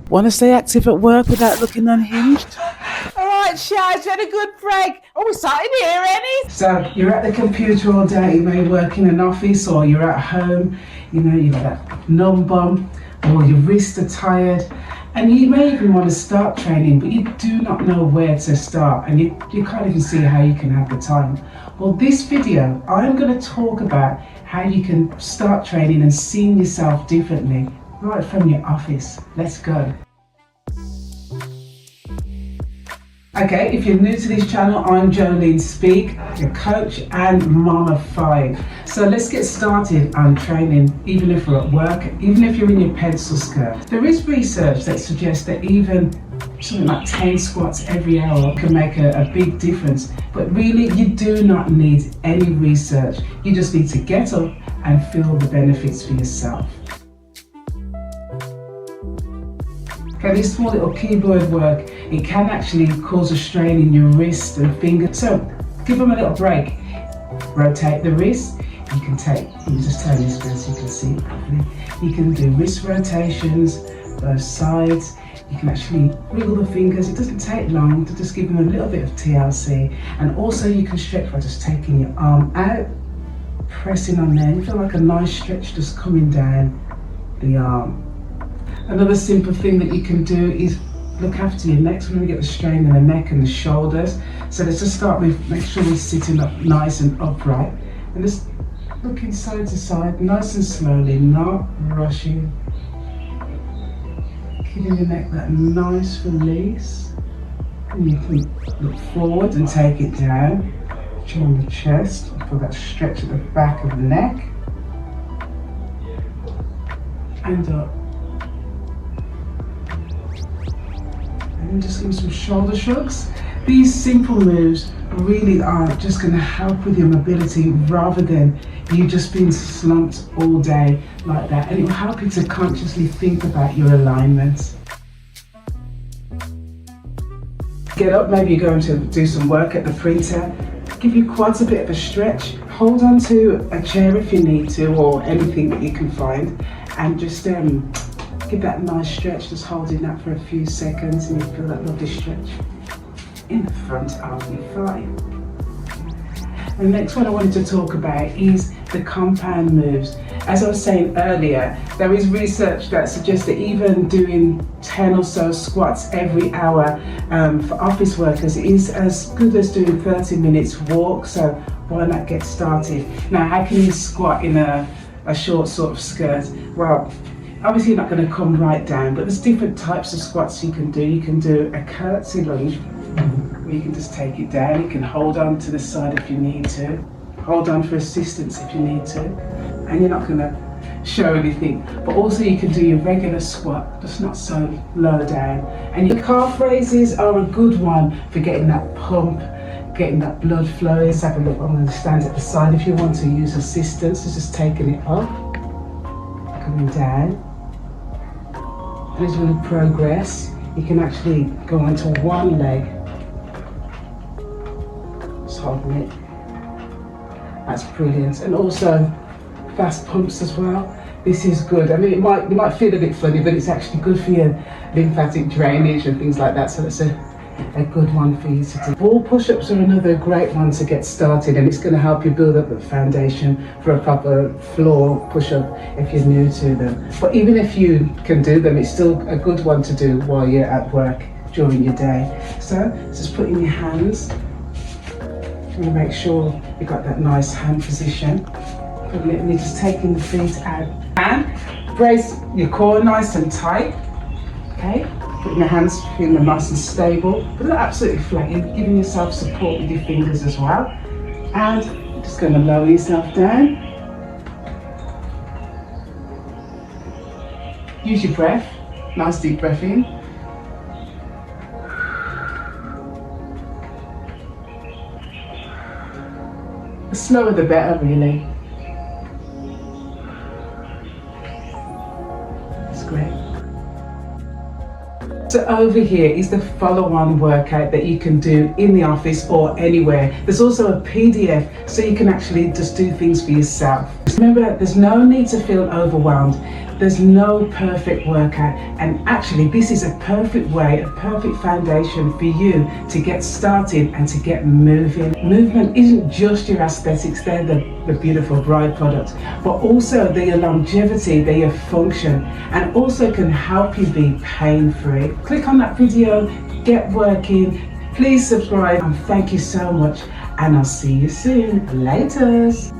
Want to stay active at work without looking unhinged? All right, Shaz, you had a good break. Oh, we're starting here, Annie. So you're at the computer all day, you may work in an office or you're at home, you know, you've got that numb bum or your wrists are tired and you may even want to start training but you do not know where to start and you can't even see how you can have the time. Well, this video, I'm going to talk about how you can start training and seeing yourself differently right from your office. Let's go. Okay, if you're new to this channel, I'm Jolene Speak, your coach and mom of 5. So let's get started on training, even if we're at work, even if you're in your pencil skirt. There is research that suggests that even something like 10 squats every hour can make a big difference. But really, you do not need any research. You just need to get up and feel the benefits for yourself. Okay, this small little keyboard work, it can actually cause a strain in your wrist and finger. So give them a little break. Rotate the wrist. You can just turn this around so you can see it properly. You can do wrist rotations, both sides. You can actually wiggle the fingers. It doesn't take long to just give them a little bit of TLC. And also you can stretch by just taking your arm out, pressing on there. You feel like a nice stretch just coming down the arm. Another simple thing that you can do is look after your neck. So when we get the strain in the neck and the shoulders. So let's just start with, make sure we're sitting up nice and upright. And just looking side to side, nice and slowly, not rushing. Giving your neck that nice release. And you can look forward and take it down. Chin the chest, feel that stretch at the back of the neck. And up. And just give some shoulder shrugs. These simple moves really are just going to help with your mobility rather than you just being slumped all day like that. And it will help you to consciously think about your alignments. Get up, maybe you're going to do some work at the printer. Give you quite a bit of a stretch. Hold on to a chair if you need to or anything that you can find and just give that nice stretch, just holding that for a few seconds and you feel that lovely stretch in the front of your thigh. The next one I wanted to talk about is the compound moves. As I was saying earlier, there is research that suggests that even doing 10 or so squats every hour for office workers is as good as doing 30 minutes walk, so why not get started? Now, how can you squat in a short sort of skirt? Well, obviously you're not going to come right down, but there's different types of squats you can do. You can do a curtsy lunge, where you can just take it down. You can hold on to the side if you need to. Hold on for assistance if you need to. And you're not going to show anything. But also you can do your regular squat, just not so low down. And your calf raises are a good one for getting that pump, getting that blood flowing. Let's have a look. I'm going to stand at the side if you want to use assistance. It's just taking it up, coming down. And as we progress, you can actually go onto one leg, just holding it. That's brilliant. And also fast pumps as well. This is good. I mean, it might feel a bit funny, but it's actually good for your lymphatic drainage and things like that. So that's a good one for you to do. Wall push-ups are another great one to get started, and it's going to help you build up the foundation for a proper floor push-up if you're new to them. But even if you can do them, it's still a good one to do while you're at work during your day. So just putting your hands, you want to make sure you've got that nice hand position. And you're just taking the feet out and brace your core nice and tight. Okay. Putting your hands, feeling them nice and stable, but not absolutely flat. You're giving yourself support with your fingers as well. And you're just going to lower yourself down. Use your breath, nice deep breath in. The slower the better, really. That's great. So over here is the follow-on workout that you can do in the office or anywhere. There's also a PDF so you can actually just do things for yourself. Remember, there's no need to feel overwhelmed. There's no perfect workout, and actually this is a perfect way, a perfect foundation for you to get started and to get moving. Movement isn't just your aesthetics, they're the beautiful bride products, but also their longevity, their function, and also can help you be pain-free. Click on that video, get working, please subscribe, and thank you so much, and I'll see you soon. Laters.